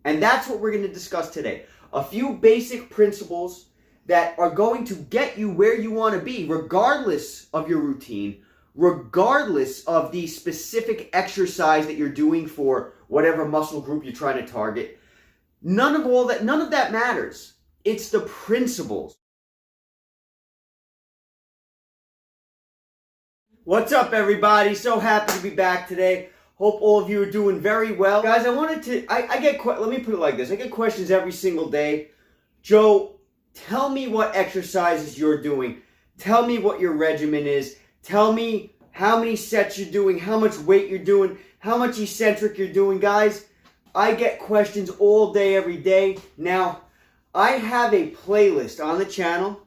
And that's what we're going to discuss today. A few basic principles that are going to get you where you want to be, regardless of your routine, regardless of the specific exercise that you're doing for whatever muscle group you're trying to target. None of that matters. It's the principles. What's up, everybody? So happy to be back today. Hope all of you are doing very well. Guys, let me put it like this. I get questions every single day. Joe, tell me what exercises you're doing. Tell me what your regimen is. Tell me how many sets you're doing, how much weight you're doing, how much eccentric you're doing. Guys, I get questions all day, every day. Now, I have a playlist on the channel.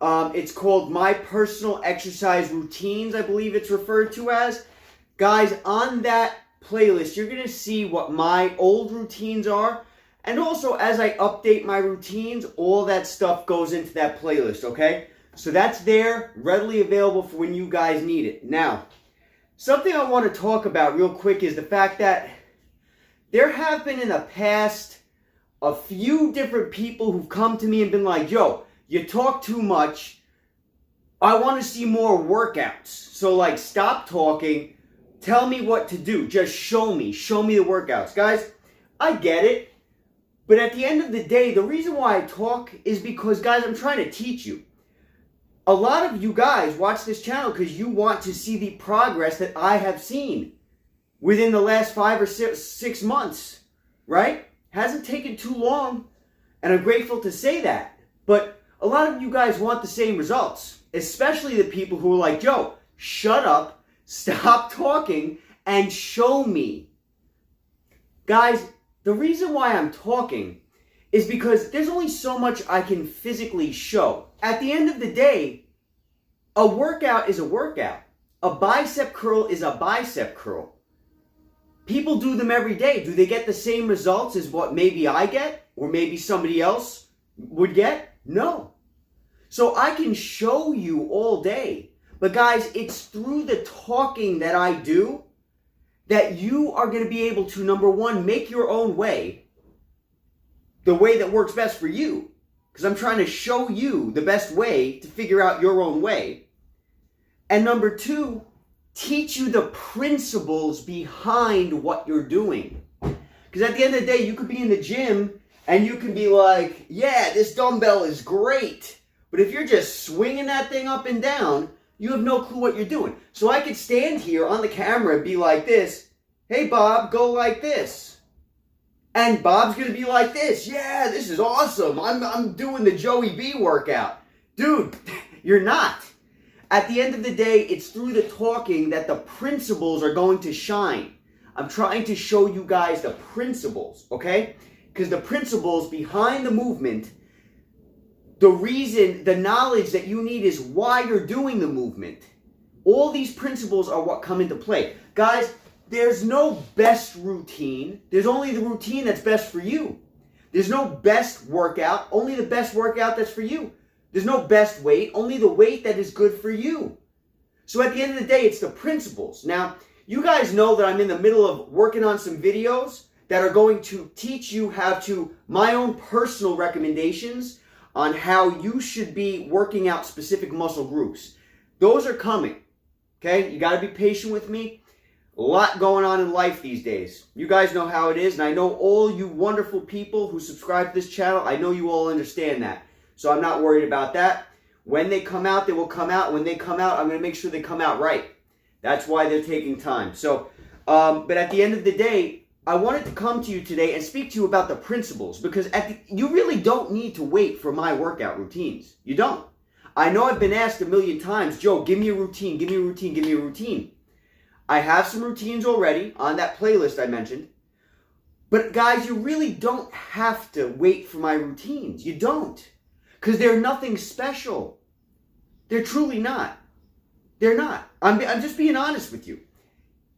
It's called My Personal Exercise Routines, I believe it's referred to as. Guys, on that playlist, you're going to see what my old routines are. And also, as I update my routines, all that stuff goes into that playlist, okay? So that's there, readily available for when you guys need it. Now, something I want to talk about real quick is the fact that there have been in the past a few different people who've come to me and been like, yo, you talk too much. I want to see more workouts. So like, stop talking. Tell me what to do. Just show me the workouts. Guys, I get it. But at the end of the day, the reason why I talk is because, guys, I'm trying to teach you. A lot of you guys watch this channel because you want to see the progress that I have seen within the last 5 or 6 months, right? Hasn't taken too long, and I'm grateful to say that. But a lot of you guys want the same results, especially the people who are like, Joe, shut up, stop talking, and show me. Guys, the reason why I'm talking is because there's only so much I can physically show. At the end of the day, a workout is a workout. A bicep curl is a bicep curl. People do them every day. Do they get the same results as what maybe I get or maybe somebody else would get? No. So I can show you all day. But guys, it's through the talking that I do that you are going to be able to, number one, make your own way, the way that works best for you. Because I'm trying to show you the best way to figure out your own way. And number two, teach you the principles behind what you're doing. Because at the end of the day, you could be in the gym and you can be like, yeah, this dumbbell is great. But if you're just swinging that thing up and down, you have no clue what you're doing. So I could stand here on the camera and be like this. Hey, Bob, go like this. And Bob's going to be like this. Yeah, this is awesome. I'm doing the Joey B workout. Dude, you're not. At the end of the day, it's through the talking that the principles are going to shine. I'm trying to show you guys the principles, okay? Because the principles behind the movement, the reason, the knowledge that you need is why you're doing the movement. All these principles are what come into play. Guys, there's no best routine. There's only the routine that's best for you. There's no best workout, only the best workout that's for you. There's no best weight, only the weight that is good for you. So at the end of the day, it's the principles. Now, you guys know that I'm in the middle of working on some videos that are going to teach you my own personal recommendations on how you should be working out specific muscle groups. Those are coming, okay? You got to be patient with me. A lot going on in life these days. You guys know how it is, and I know all you wonderful people who subscribe to this channel, I know you all understand that. So I'm not worried about that. When they come out, they will come out. When they come out, I'm going to make sure they come out right. That's why they're taking time. So, but at the end of the day, I wanted to come to you today and speak to you about the principles, because you really don't need to wait for my workout routines. You don't. I know I've been asked a million times, Joe, give me a routine, give me a routine, give me a routine. I have some routines already on that playlist I mentioned. But guys, you really don't have to wait for my routines. You don't. Because they're nothing special. They're truly not. They're not. I'm just being honest with you.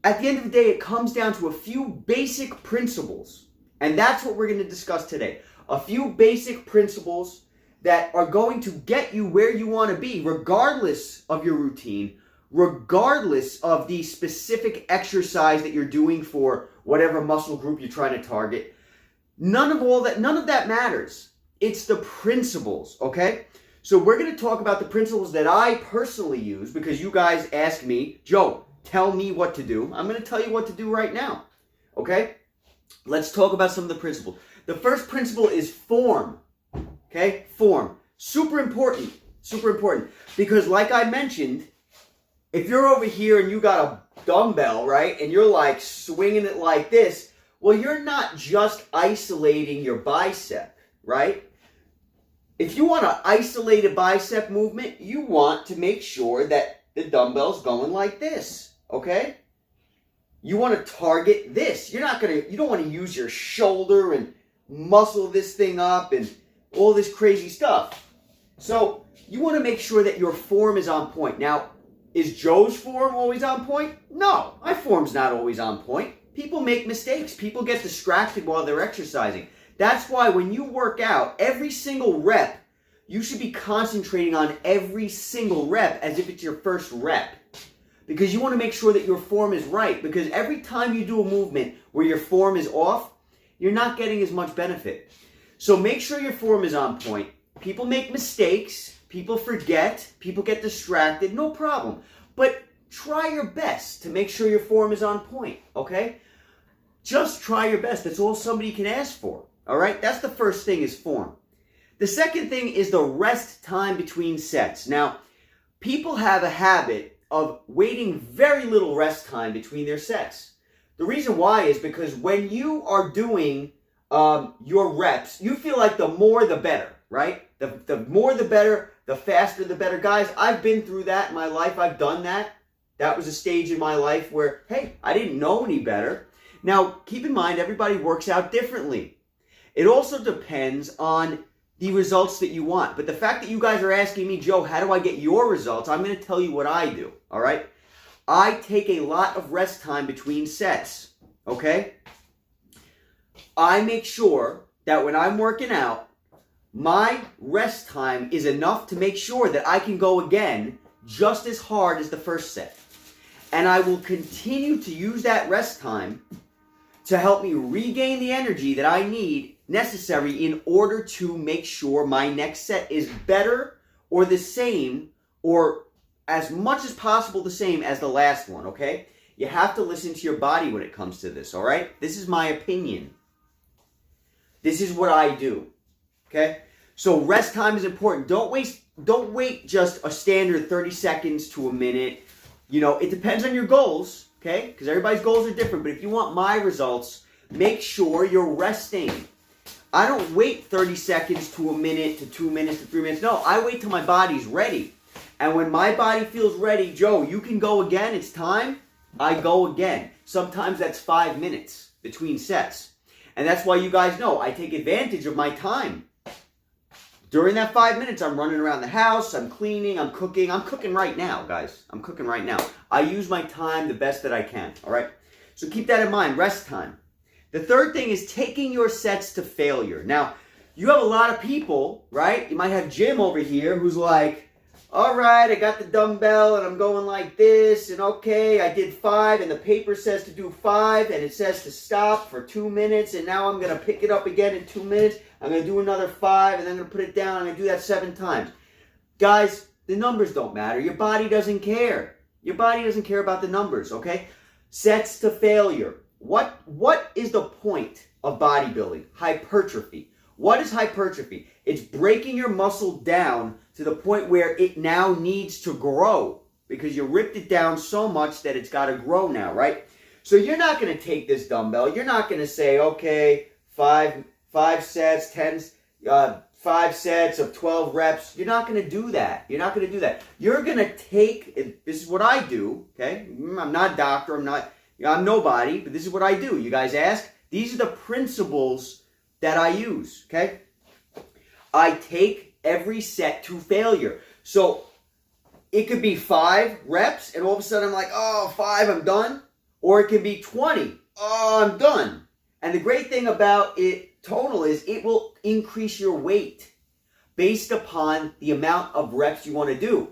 At the end of the day, it comes down to a few basic principles. And that's what we're going to discuss today. A few basic principles that are going to get you where you want to be, regardless of your routine, regardless of the specific exercise that you're doing for whatever muscle group you're trying to target. None of that matters. It's the principles, okay? So we're going to talk about the principles that I personally use because you guys ask me, Joe, tell me what to do. I'm going to tell you what to do right now, okay? Let's talk about some of the principles. The first principle is form, okay? Form. Super important, because like I mentioned, if you're over here and you got a dumbbell, right, and you're like swinging it like this, well, you're not just isolating your bicep, right? If you want to isolate a bicep movement, you want to make sure that the dumbbell's going like this, okay? You want to target this. You don't want to use your shoulder and muscle this thing up and all this crazy stuff. So you want to make sure that your form is on point. Now, is Joe's form always on point? No, my form's not always on point. People make mistakes. People get distracted while they're exercising. That's why when you work out, every single rep, you should be concentrating on every single rep as if it's your first rep. Because you want to make sure that your form is right. Because every time you do a movement where your form is off, you're not getting as much benefit. So make sure your form is on point. People make mistakes. People forget. People get distracted. No problem. But try your best to make sure your form is on point, okay? Just try your best. That's all somebody can ask for, all right? That's the first thing is form. The second thing is the rest time between sets. Now, people have a habit of waiting very little rest time between their sets. The reason why is because when you are doing your reps, you feel like the more the better, right? The more the better, the faster the better. Guys, I've been through that in my life. I've done that. That was a stage in my life where, hey, I didn't know any better. Now, keep in mind, everybody works out differently. It also depends on the results that you want. But the fact that you guys are asking me, Joe, how do I get your results? I'm going to tell you what I do, all right? I take a lot of rest time between sets, okay? I make sure that when I'm working out, my rest time is enough to make sure that I can go again just as hard as the first set. And I will continue to use that rest time to help me regain the energy that I need necessary in order to make sure my next set is better or the same or as much as possible the same as the last one, okay? You have to listen to your body when it comes to this, all right? This is my opinion. This is what I do, okay? So rest time is important. Don't wait just a standard 30 seconds to a minute. You know, it depends on your goals, okay? Because everybody's goals are different. But if you want my results, make sure you're resting. I don't wait 30 seconds to a minute to 2 minutes to 3 minutes. No, I wait till my body's ready. And when my body feels ready, Joe, you can go again. It's time. I go again. Sometimes that's 5 minutes between sets. And that's why you guys know I take advantage of my time. During that 5 minutes, I'm running around the house, I'm cleaning, I'm cooking. I'm cooking right now, guys. I'm cooking right now. I use my time the best that I can, all right? So keep that in mind, rest time. The third thing is taking your sets to failure. Now, you have a lot of people, right? You might have Jim over here who's like, all right, I got the dumbbell and I'm going like this, and okay, I did 5, and the paper says to do 5, and it says to stop for 2 minutes, and now I'm going to pick it up again in 2 minutes. I'm going to do another 5, and then I'm going to put it down. I'm going to do that 7 times. Guys, the numbers don't matter. Your body doesn't care. Your body doesn't care about the numbers, okay? Sets to failure. What is the point of bodybuilding? Hypertrophy. What is hypertrophy? It's breaking your muscle down to the point where it now needs to grow because you ripped it down so much that it's got to grow now, right? So you're not going to take this dumbbell. You're not going to say, okay, 5 sets, 5 sets of 12 reps. You're not going to do that. You're not going to do that. You're going to take, this is what I do, okay? I'm not a doctor. I'm nobody, but this is what I do. You guys ask? These are the principles that I use, okay? I take every set to failure. So it could be 5 reps, and all of a sudden I'm like, oh, 5, I'm done. Or it can be 20, oh, I'm done. And the great thing about it, Tonal, is it will increase your weight based upon the amount of reps you want to do.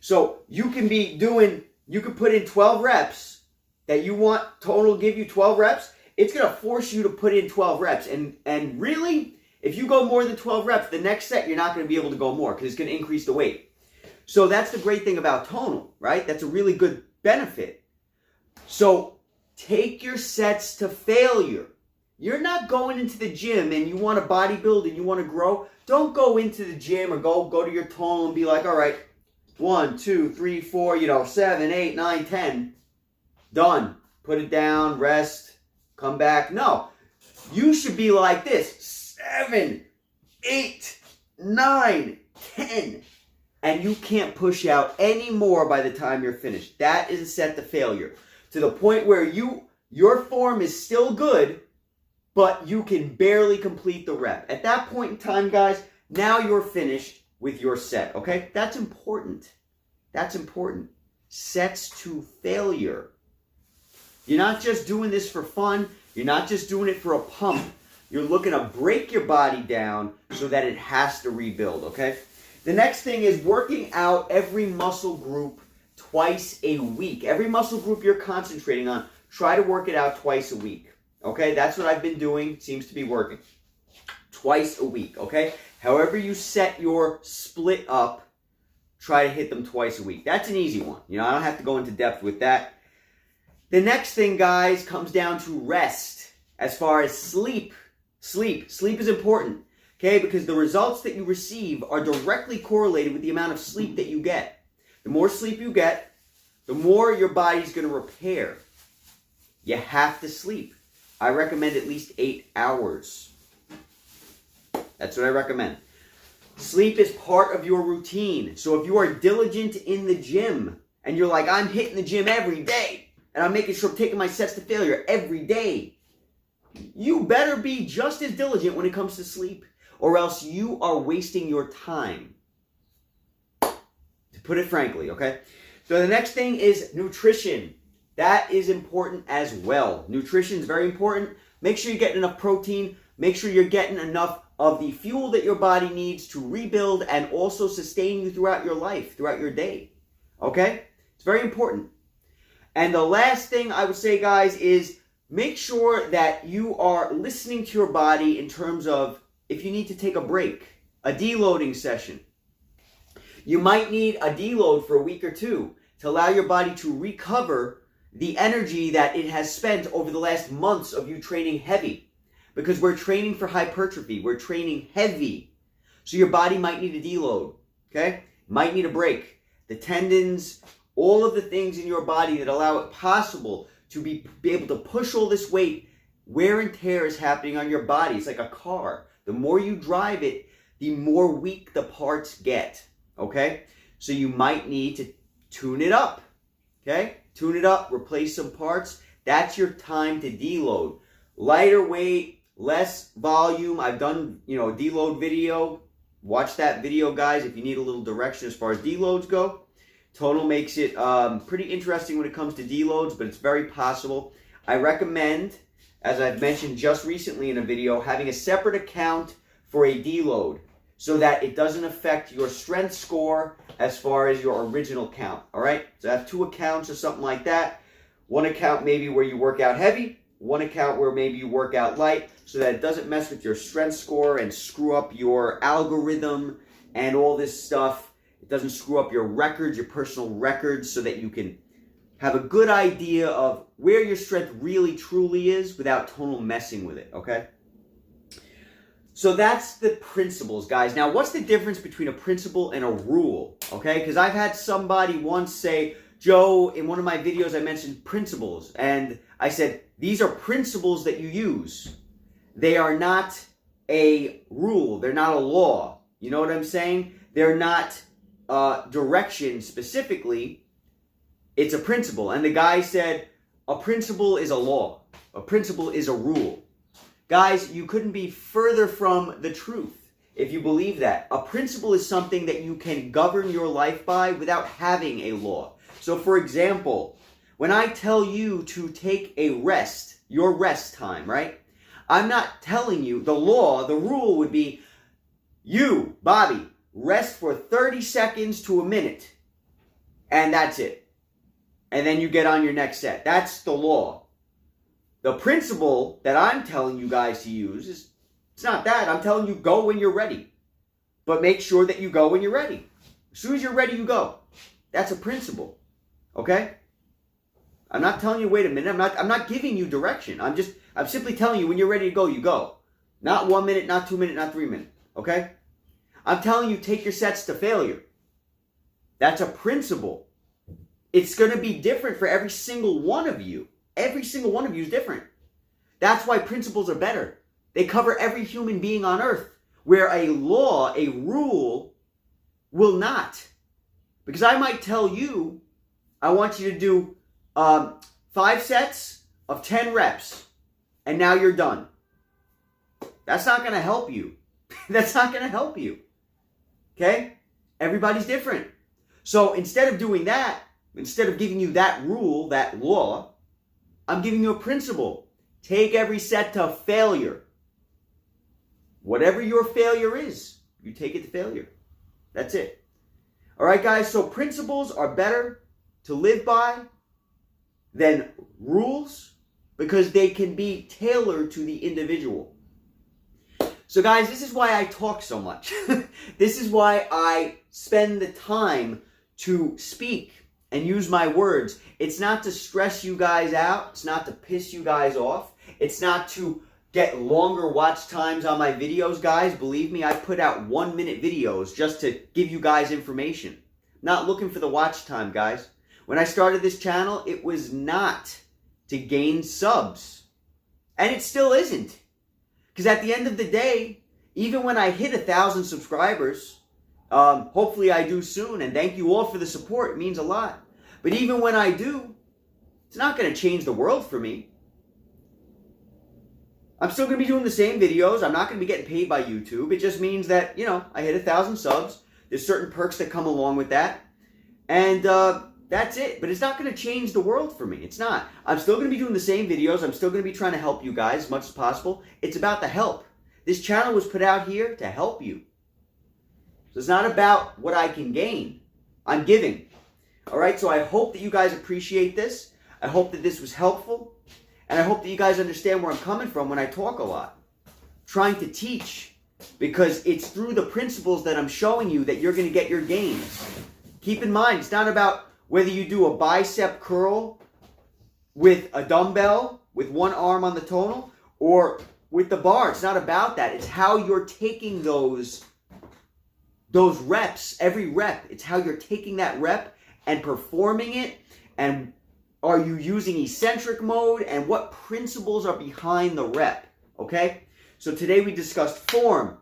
So you can put in 12 reps that you want. Tonal will give you 12 reps. it's going to force you to put in 12 reps. And really, if you go more than 12 reps, the next set, you're not going to be able to go more because it's going to increase the weight. So that's the great thing about tonal, right? That's a really good benefit. So take your sets to failure. You're not going into the gym and you want to bodybuild and you want to grow. Don't go into the gym or go to your tonal and be like, all right, 1, 2, 3, 4, 7, 8, 9, 10. Done. Put it down, rest, come back. No. You should be like this. 7, 8, 9, 10. And you can't push out any more by the time you're finished. That is a set to failure. To the point where your form is still good, but you can barely complete the rep. At that point in time, guys, now you're finished with your set, okay? That's important. That's important. Sets to failure. You're not just doing this for fun. You're not just doing it for a pump. You're looking to break your body down so that it has to rebuild, okay? The next thing is working out every muscle group twice a week. Every muscle group you're concentrating on, try to work it out twice a week. Okay, that's what I've been doing. Seems to be working. Twice a week, okay? However you set your split up, try to hit them twice a week. That's an easy one. I don't have to go into depth with that. The next thing, guys, comes down to rest. As far as sleep. Sleep is important, okay? Because the results that you receive are directly correlated with the amount of sleep that you get. The more sleep you get, the more your body's going to repair. You have to sleep. I recommend at least 8 hours. That's what I recommend. Sleep is part of your routine. So if you are diligent in the gym and you're like, I'm hitting the gym every day and I'm making sure I'm taking my sets to failure every day, you better be just as diligent when it comes to sleep, or else you are wasting your time. To put it frankly, okay? So the next thing is nutrition. That is important as well. Nutrition is very important. Make sure you're getting enough protein. Make sure you're getting enough of the fuel that your body needs to rebuild and also sustain you throughout your life, throughout your day. Okay? It's very important. And the last thing I would say, guys, is make sure that you are listening to your body in terms of if you need to take a break, a deloading session. You might need a deload for a week or two to allow your body to recover the energy that it has spent over the last months of you training heavy. Because we're training for hypertrophy. We're training heavy. So your body might need a deload. Okay? Might need a break. The tendons, all of the things in your body that allow it possible to be able to push all this weight, wear and tear is happening on your body. It's like a car. The more you drive it, the more weak the parts get. Okay? So you might need to tune it up. Okay? Tune it up, replace some parts. That's your time to deload. Lighter weight, less volume. I've done, a deload video. Watch that video, guys, if you need a little direction as far as deloads go. Tonal makes it pretty interesting when it comes to deloads, but it's very possible. I recommend, as I've mentioned just recently in a video, having a separate account for a deload so that it doesn't affect your strength score as far as your original count, all right? So I have 2 accounts or something like that. One account maybe where you work out heavy, one account where maybe you work out light, so that it doesn't mess with your strength score and screw up your algorithm and all this stuff. It doesn't screw up your records, your personal records, so that you can have a good idea of where your strength really truly is without tonal messing with it, okay? So that's the principles, guys. Now, what's the difference between a principle and a rule, okay? Because I've had somebody once say, Joe, in one of my videos, I mentioned principles. And I said, these are principles that you use. They are not a rule. They're not a law. You know what I'm saying? They're not direction specifically. It's a principle. And the guy said, a principle is a law. A principle is a rule. Guys, you couldn't be further from the truth if you believe that. A principle is something that you can govern your life by without having a law. So, for example, when I tell you to take a rest, your rest time, right? I'm not telling you, the law, the rule would be, you, Bobby, rest for 30 seconds to a minute, and that's it. And then you get on your next set. That's the law. The principle that I'm telling you guys to use is, it's not that. I'm telling you go when you're ready. But make sure that you go when you're ready. As soon as you're ready, you go. That's a principle. Okay? I'm not telling you, wait a minute. I'm not giving you direction. I'm simply telling you when you're ready to go, you go. Not 1 minute, not 2 minutes, not 3 minutes. Okay? I'm telling you, take your sets to failure. That's a principle. It's going to be different for every single one of you. Every single one of you is different. That's why principles are better. They cover every human being on earth, where a law, a rule, will not. Because I might tell you, I want you to do 5 sets of 10 reps, and now you're done. That's not going to help you. That's not going to help you. Okay? Everybody's different. So instead of doing that, instead of giving you that rule, that law, I'm giving you a principle. Take every set to failure. Whatever your failure is, you take it to failure. That's it. All right, guys, so principles are better to live by than rules because they can be tailored to the individual. So, guys, this is why I talk so much. This is why I spend the time to speak and use my words. It's not to stress you guys out. It's not to piss you guys off. It's not to get longer watch times on my videos, guys. Believe me, I put out 1-minute videos just to give you guys information. Not looking for the watch time, guys. When I started this channel, it was not to gain subs. And it still isn't. Because at the end of the day, even when I hit 1,000 subscribers, hopefully I do soon, and thank you all for the support. It means a lot. But even when I do, it's not going to change the world for me. I'm still going to be doing the same videos. I'm not going to be getting paid by YouTube. It just means that, I hit 1,000 subs. There's certain perks that come along with that. And that's it. But it's not going to change the world for me. It's not. I'm still going to be doing the same videos. I'm still going to be trying to help you guys as much as possible. It's about the help. This channel was put out here to help you. So it's not about what I can gain. I'm giving. All right, so I hope that you guys appreciate this. I hope that this was helpful. And I hope that you guys understand where I'm coming from when I talk a lot. I'm trying to teach, because it's through the principles that I'm showing you that you're going to get your gains. Keep in mind, it's not about whether you do a bicep curl with a dumbbell, with one arm on the tonal, or with the bar. It's not about that. It's how you're taking those reps, every rep. It's how you're taking that rep and performing it, and are you using eccentric mode, and what principles are behind the rep, okay? So today we discussed form.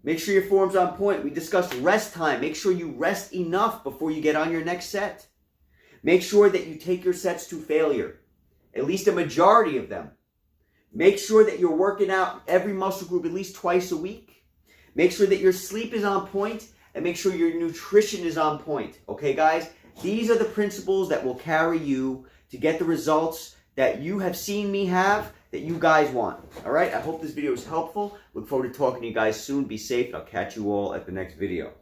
Make sure your form's on point. We discussed rest time. Make sure you rest enough before you get on your next set. Make sure that you take your sets to failure, at least a majority of them. Make sure that you're working out every muscle group at least twice a week. Make sure that your sleep is on point, and make sure your nutrition is on point, okay, guys? These are the principles that will carry you to get the results that you have seen me have, that you guys want. All right? I hope this video was helpful. Look forward to talking to you guys soon. Be safe, and I'll catch you all at the next video.